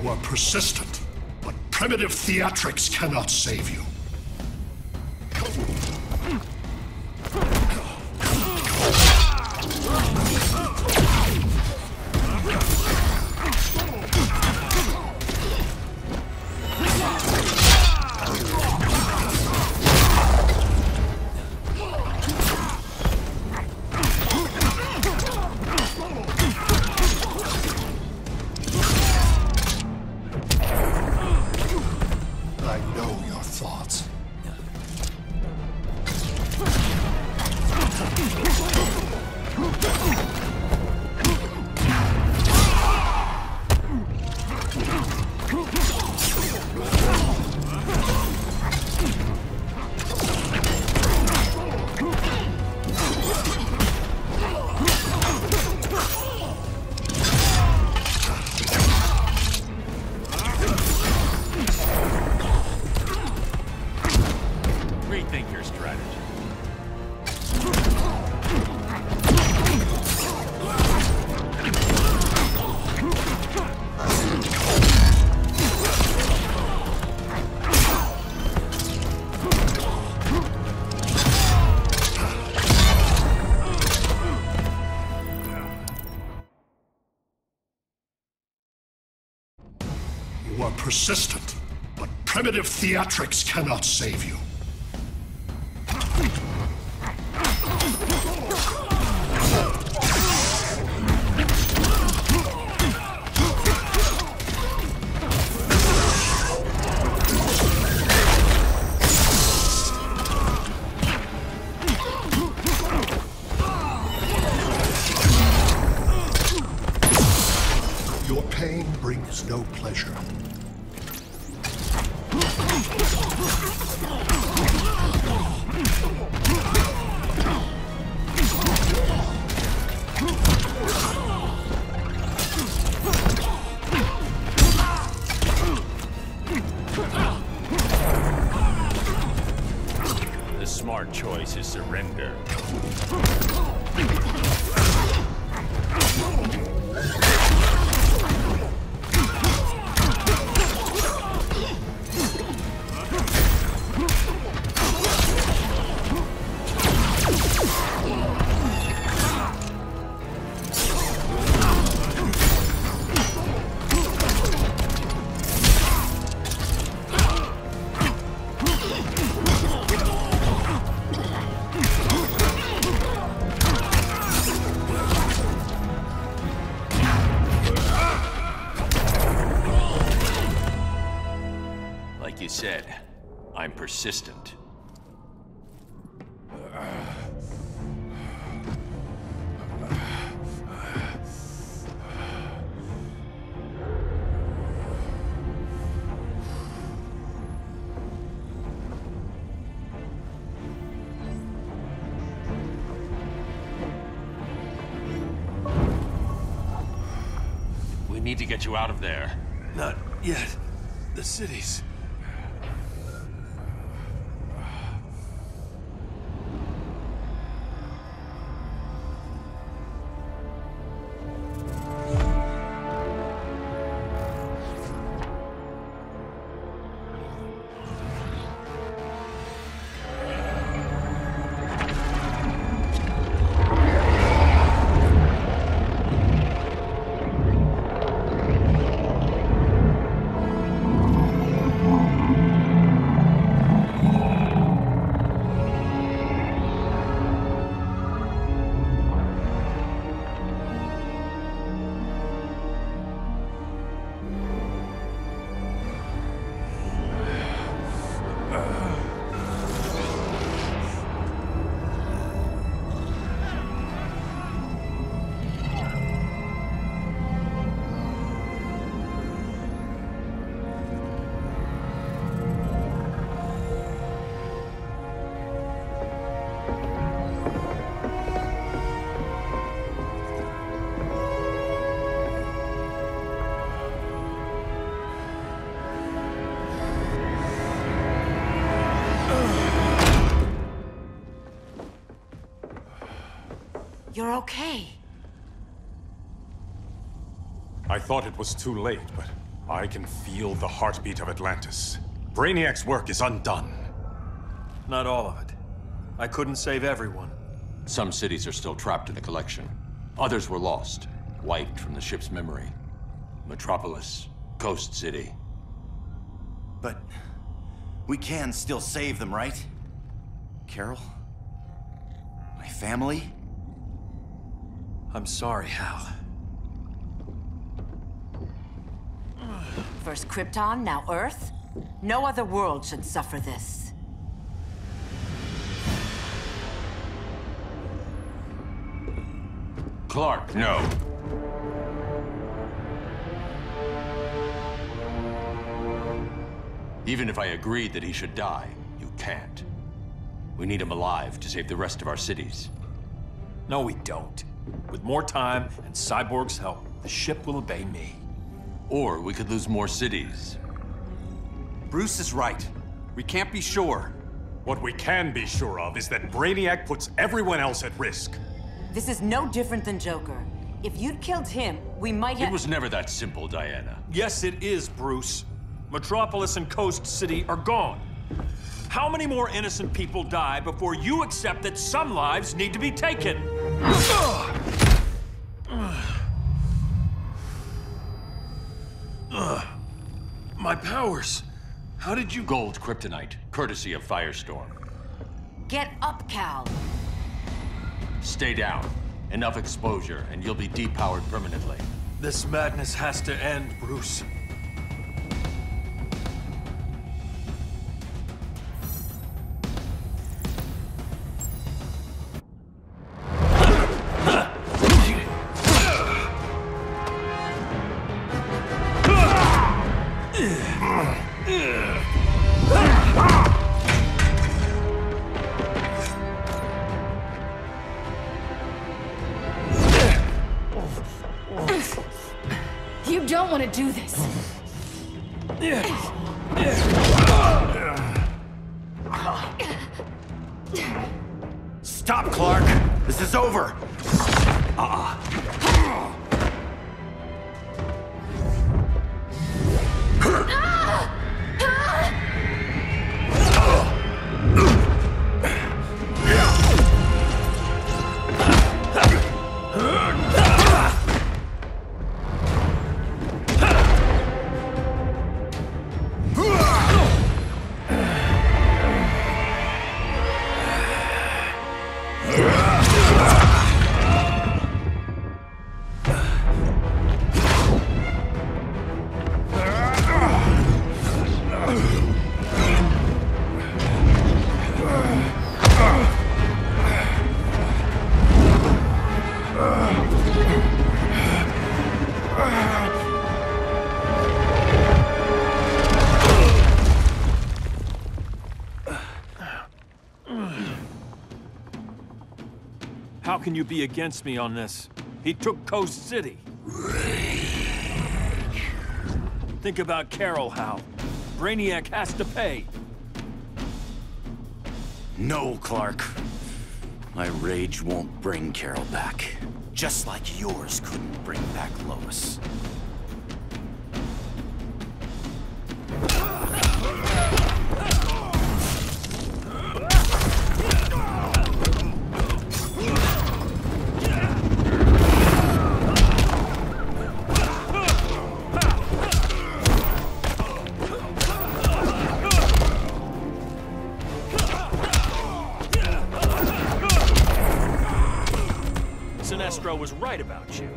You are persistent, but primitive theatrics cannot save you. I know your thoughts. Rethink your strategy. You are persistent, but primitive theatrics cannot save you. Your pain brings no pleasure. The smart choice is surrender. Like you said, I'm persistent. We need to get you out of there. Not yet. The cities. You're okay. I thought it was too late, but I can feel the heartbeat of Atlantis. Brainiac's work is undone. Not all of it. I couldn't save everyone. Some cities are still trapped in the collection. Others were lost, wiped from the ship's memory. Metropolis, Coast City. But we can still save them, right? Carol? My family? I'm sorry, Hal. First Krypton, now Earth? No other world should suffer this. Clark, no. Even if I agreed that he should die, you can't. We need him alive to save the rest of our cities. No, we don't. With more time and Cyborg's help, the ship will obey me. Or we could lose more cities. Bruce is right. We can't be sure. What we can be sure of is that Brainiac puts everyone else at risk. This is no different than Joker. If you'd killed him, we might have— It was never that simple, Diana. Yes, it is, Bruce. Metropolis and Coast City are gone. How many more innocent people die before you accept that some lives need to be taken? My powers. How did you— Gold kryptonite, courtesy of Firestorm. Get up, Cal. Stay down. Enough exposure, and you'll be depowered permanently. This madness has to end, Bruce. You don't want to do this. Stop, Clark! This is over! How can you be against me on this? He took Coast City. Think about Carol, Hal. Brainiac has to pay. No, Clark. My rage won't bring Carol back. Just like yours couldn't bring back Lois. Sinestro was right about you.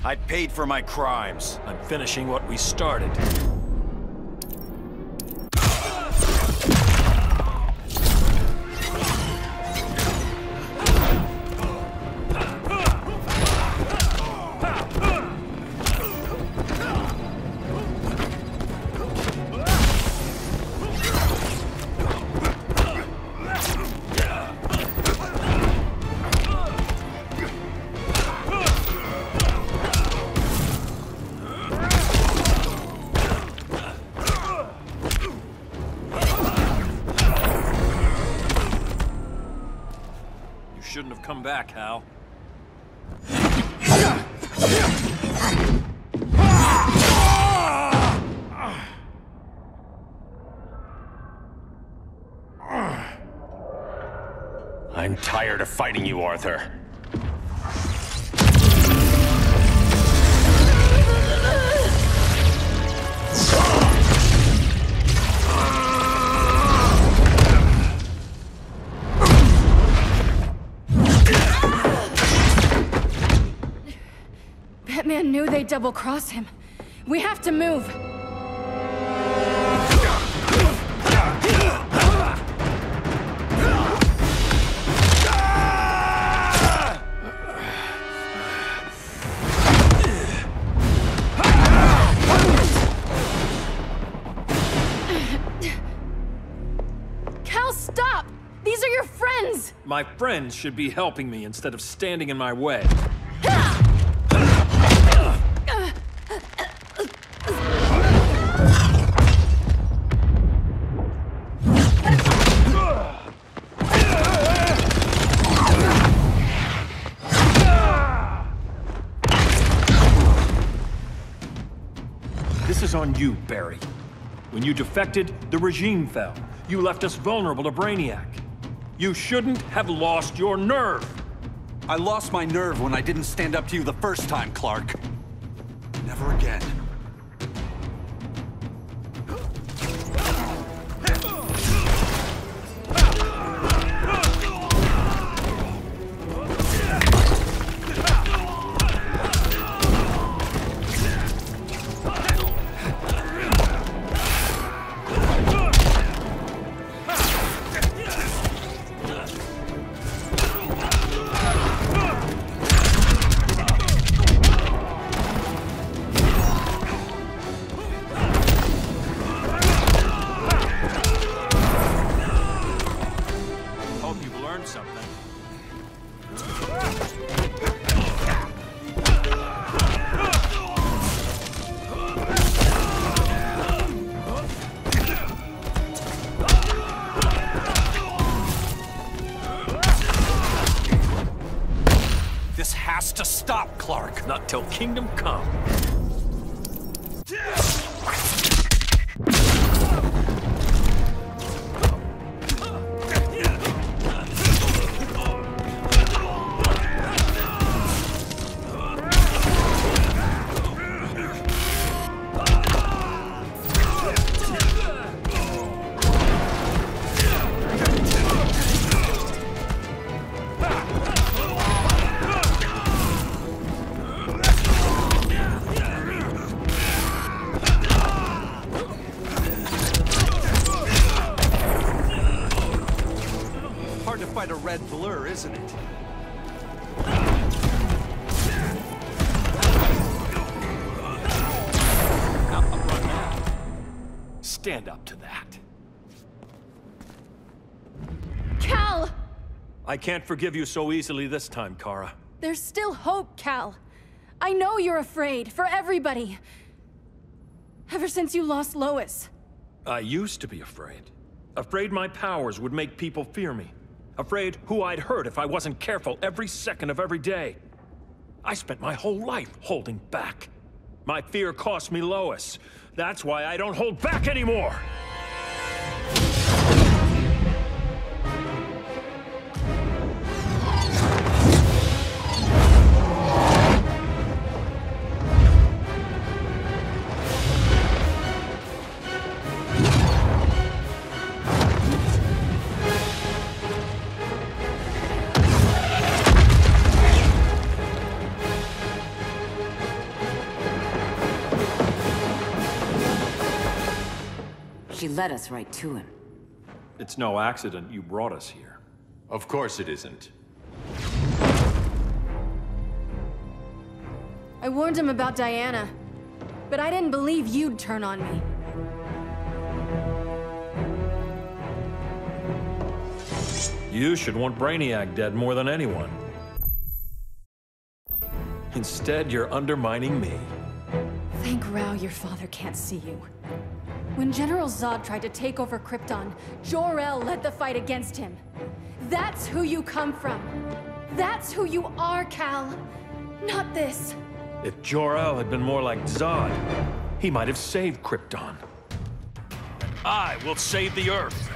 I paid for my crimes. I'm finishing what we started. come back, Hal. I'm tired of fighting you, Arthur. Batman knew they'd double-cross him. We have to move. Cal, stop! These are your friends! My friends should be helping me instead of standing in my way. This is on you, Barry. When you defected, the regime fell. You left us vulnerable to Brainiac. You shouldn't have lost your nerve. I lost my nerve when I didn't stand up to you the first time, Clark. Never again. This has to stop, Clark. Not till Kingdom Come. Hard to fight a red blur, isn't it? Stand up to that. Cal! I can't forgive you so easily this time, Kara. There's still hope, Cal. I know you're afraid, for everybody. Ever since you lost Lois. I used to be afraid. Afraid my powers would make people fear me. Afraid who I'd hurt if I wasn't careful every second of every day. I spent my whole life holding back. My fear cost me Lois. That's why I don't hold back anymore! She led us right to him. It's no accident you brought us here. Of course it isn't. I warned him about Diana, but I didn't believe you'd turn on me. You should want Brainiac dead more than anyone. Instead, you're undermining me. Thank Rao your father can't see you. When General Zod tried to take over Krypton, Jor-El led the fight against him. That's who you come from. That's who you are, Cal. Not this. If Jor-El had been more like Zod, he might have saved Krypton. I will save the Earth.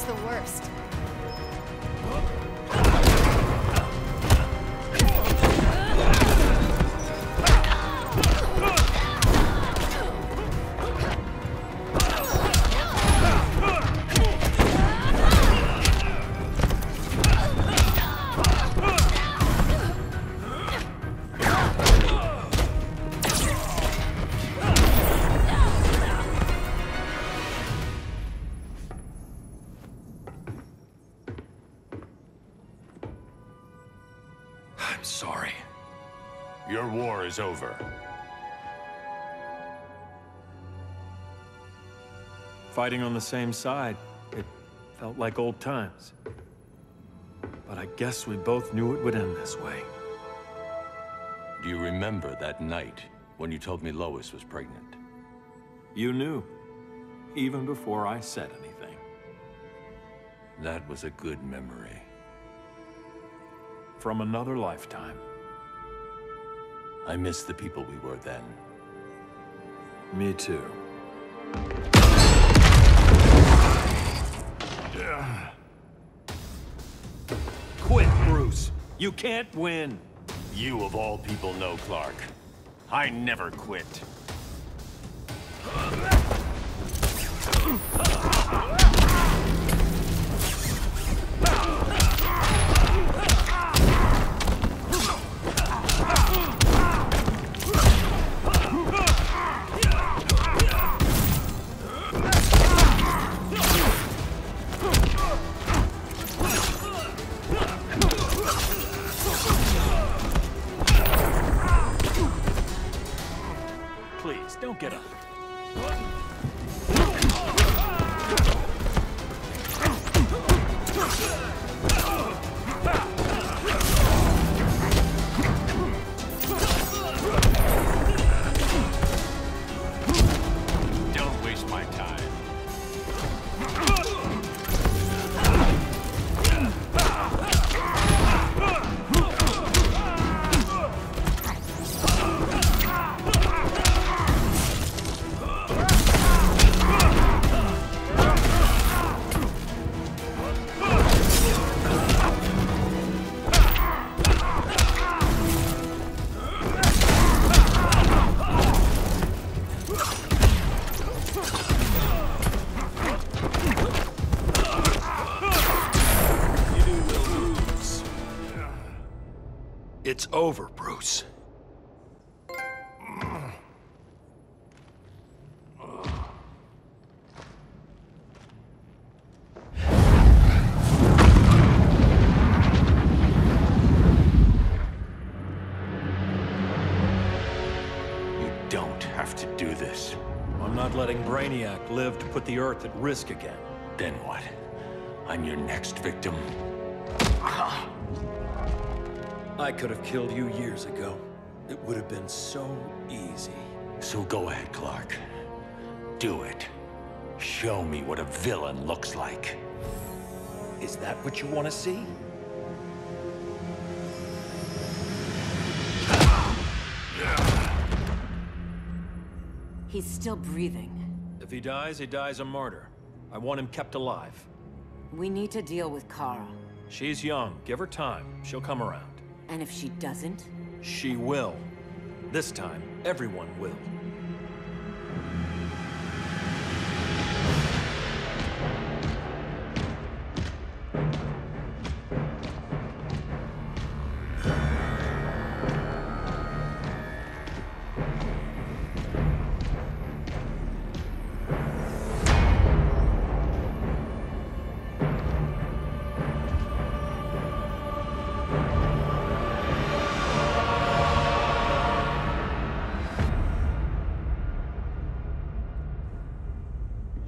The worst. I'm sorry. Your war is over. Fighting on the same side, it felt like old times. But I guess we both knew it would end this way. Do you remember that night when you told me Lois was pregnant? You knew, even before I said anything. That was a good memory. From another lifetime. I miss the people we were then. Me too. Quit, Bruce. You can't win. You of all people know, Clark. I never quit. Please, don't get up. Don't waste my time. It's over, Bruce. You don't have to do this. I'm not letting Brainiac live to put the Earth at risk again. Then what? I'm your next victim. I could have killed you years ago. It would have been so easy. So go ahead, Clark. Do it. Show me what a villain looks like. Is that what you want to see? He's still breathing. If he dies a martyr. I want him kept alive. We need to deal with Kara. She's young. Give her time. She'll come around. And if she doesn't? She will. This time, everyone will.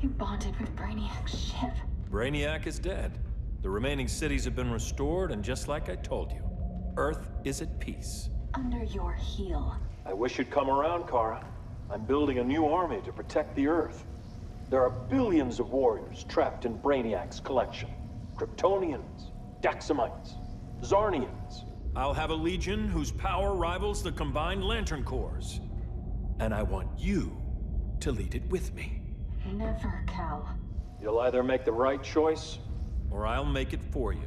You bonded with Brainiac's ship. Brainiac is dead. The remaining cities have been restored, and just like I told you, Earth is at peace. Under your heel. I wish you'd come around, Kara. I'm building a new army to protect the Earth. There are billions of warriors trapped in Brainiac's collection. Kryptonians, Daxamites, Zarnians. I'll have a legion whose power rivals the combined Lantern Corps. And I want you to lead it with me. Never, Cal. You'll either make the right choice, or I'll make it for you.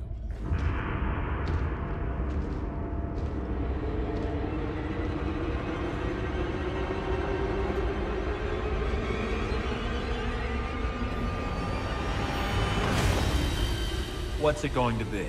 What's it going to be?